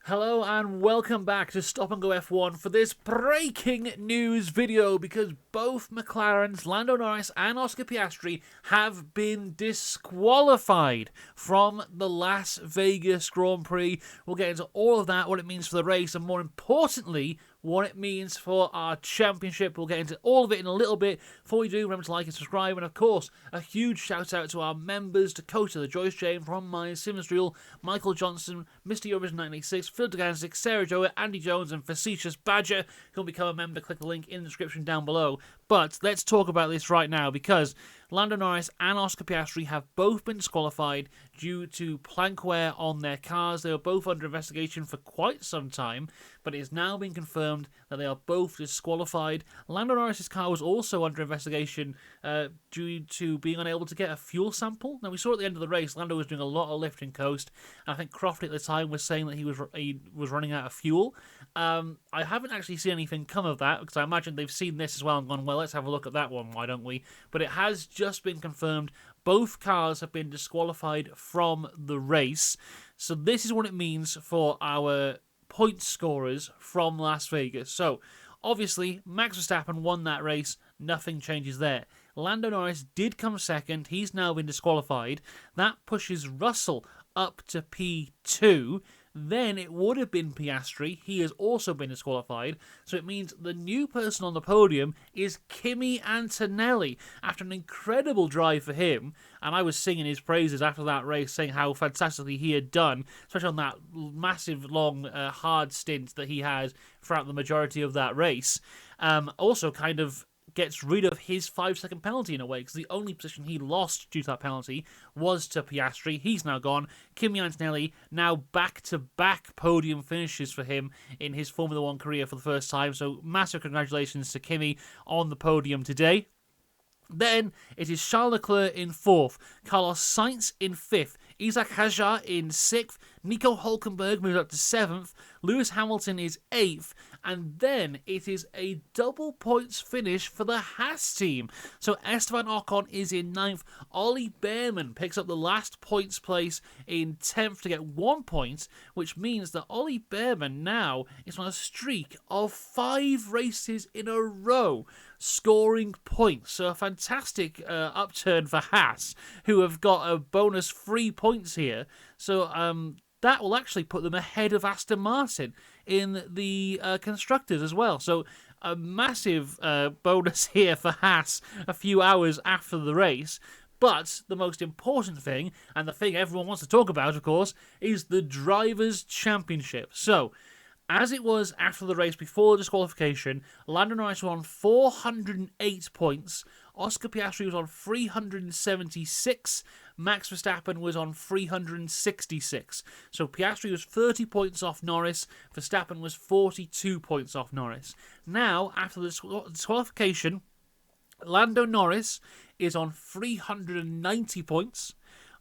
Hello and welcome back to Stop and Go F1 for this breaking news video because both McLaren's Lando Norris and Oscar Piastri have been disqualified from the Las Vegas Grand Prix. We'll get into all of that, what it means for the race, and more importantly, what it means for our championship. We'll get into all of it in a little bit. Before we do, remember to like and subscribe, and of course, a huge shout out to our members, Dakota, the Joyce Jane, Ron Myers, Simmonsreel, Michael Johnson, Mr. Eurovision 986, Phil Deganzik, Sarah Joa, Andy Jones, and Facetious Badger. If you want to become a member, click the link in the description down below. But let's talk about this right now because Lando Norris and Oscar Piastri have both been disqualified due to plank wear on their cars. They were both under investigation for quite some time, but it has now been confirmed that they are both disqualified. Lando Norris's car was also under investigation due to being unable to get a fuel sample. Now, we saw at the end of the race, Lando was doing a lot of lifting coast, and I think Crofty at the time was saying that he was running out of fuel. I haven't actually seen anything come of that, because I imagine they've seen this as well and gone, well, let's have a look at that one, why don't we? But it has just been confirmed. Both cars have been disqualified from the race. So this is what it means for our point scorers from Las Vegas. So, obviously, Max Verstappen won that race. Nothing changes there. Lando Norris did come second. He's now been disqualified. That pushes Russell up to P2. Then it would have been Piastri. He has also been disqualified. So it means the new person on the podium is Kimi Antonelli. After an incredible drive for him, and I was singing his praises after that race, saying how fantastically he had done, especially on that massive, long, hard stint that he has throughout the majority of that race. Also kind of gets rid of his 5-second penalty in a way, because the only position he lost due to that penalty was to Piastri. He's now gone. Kimi Antonelli now back-to-back podium finishes for him in his Formula 1 career for the first time, so massive congratulations to Kimi on the podium today. Then it is Charles Leclerc in 4th, Carlos Sainz in 5th, Isaac Hadjar in 6th, Nico Hulkenberg moves up to 7th, Lewis Hamilton is 8th, and then it is a double points finish for the Haas team. So Esteban Ocon is in 9th, Ollie Behrman picks up the last points place in 10th to get 1 point, which means that Ollie Behrman now is on a streak of 5 races in a row scoring points. So a fantastic upturn for Haas, who have got a bonus 3 points here. So that will actually put them ahead of Aston Martin in the constructors as well. So a massive bonus here for Haas a few hours after the race. But the most important thing, and the thing everyone wants to talk about, of course, is the Drivers' Championship. So, as it was after the race before the disqualification, Lando Norris was on 408 points, Oscar Piastri was on 376, Max Verstappen was on 366. So Piastri was 30 points off Norris, Verstappen was 42 points off Norris. Now, after the disqualification, Lando Norris is on 390 points,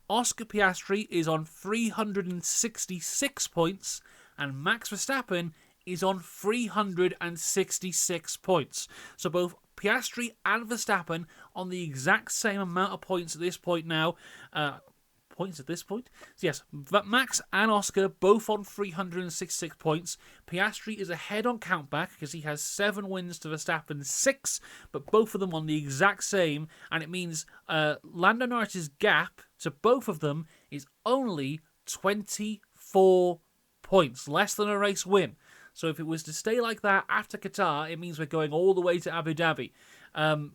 Oscar Piastri is on 366 points, and Max Verstappen is on 366 points. So both Piastri and Verstappen on the exact same amount of points at this point now. So yes, Max and Oscar both on 366 points. Piastri is ahead on countback because he has 7 wins to Verstappen's 6, but both of them on the exact same, and it means Lando Norris's gap to both of them is only 24 points, less than a race win. So if it was to stay like that after Qatar, it means we're going all the way to Abu Dhabi.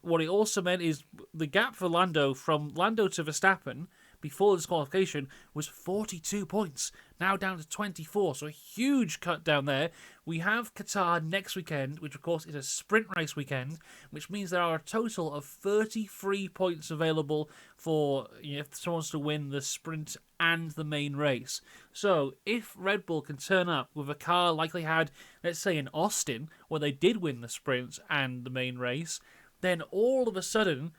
What it also meant is the gap for Lando, from Lando to Verstappen, before the disqualification, was 42 points, now down to 24, so a huge cut down there. We have Qatar next weekend, which of course is a sprint race weekend, which means there are a total of 33 points available for, if someone wants to win the sprint and the main race. So if Red Bull can turn up with a car like they had, let's say in Austin, where they did win the sprint and the main race, then all of a sudden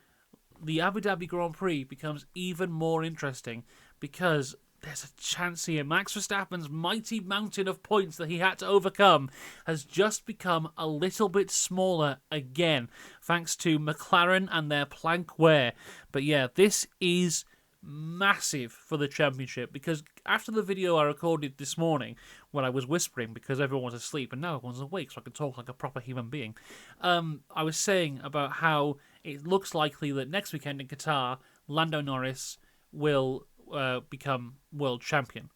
the Abu Dhabi Grand Prix becomes even more interesting, because there's a chance here. Max Verstappen's mighty mountain of points that he had to overcome has just become a little bit smaller again, thanks to McLaren and their plank wear. But yeah, this is massive for the championship, because after the video I recorded this morning when I was whispering because everyone was asleep and now everyone's awake so I can talk like a proper human being, I was saying about how it looks likely that next weekend in Qatar, Lando Norris will become world champion.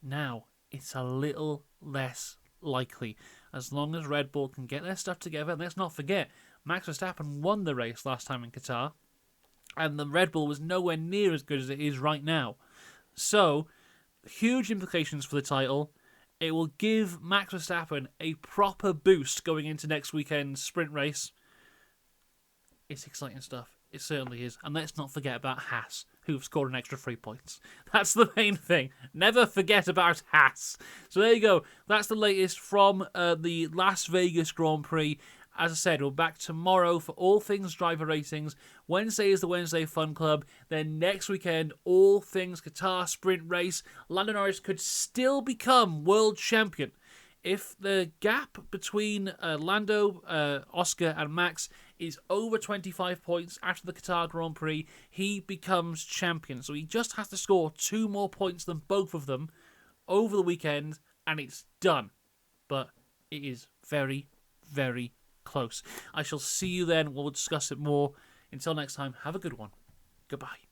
Now, it's a little less likely. As long as Red Bull can get their stuff together, and let's not forget, Max Verstappen won the race last time in Qatar, and the Red Bull was nowhere near as good as it is right now. So, huge implications for the title. It will give Max Verstappen a proper boost going into next weekend's sprint race. It's exciting stuff. It certainly is. And let's not forget about Haas, who've scored an extra 3 points. That's the main thing. Never forget about Haas. So there you go. That's the latest from the Las Vegas Grand Prix. As I said, we're back tomorrow for all things driver ratings. Wednesday is the Wednesday Fun Club. Then next weekend, all things Qatar sprint race. Lando Norris could still become world champion. If the gap between Lando, Oscar and Max is over 25 points after the Qatar Grand Prix, he becomes champion. So he just has to score 2 more points than both of them over the weekend, and it's done. But it is very, very close. I shall see you then. We'll discuss it more. Until next time, have a good one. Goodbye.